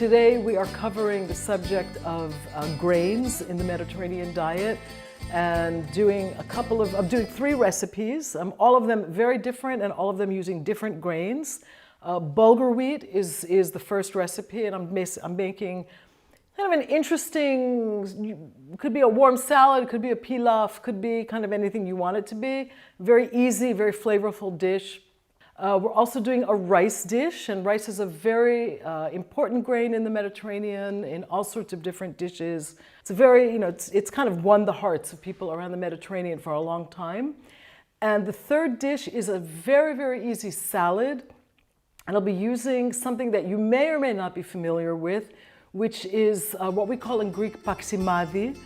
Today we are covering the subject of grains in the Mediterranean diet and doing doing 3 recipes, all of them very different and all of them using different grains. Bulgur wheat is the first recipe, and I'm making kind of an interesting, could be a warm salad, could be a pilaf, could be kind of anything you want it to be. Very easy, very flavorful dish. We're also doing a rice dish, and rice is a very important grain in the Mediterranean in all sorts of different dishes. It's a very, it's kind of won the hearts of people around the Mediterranean for a long time. And the third dish is a very, very easy salad. And I'll be using something that you may or may not be familiar with, which is what we call in Greek paksimadi.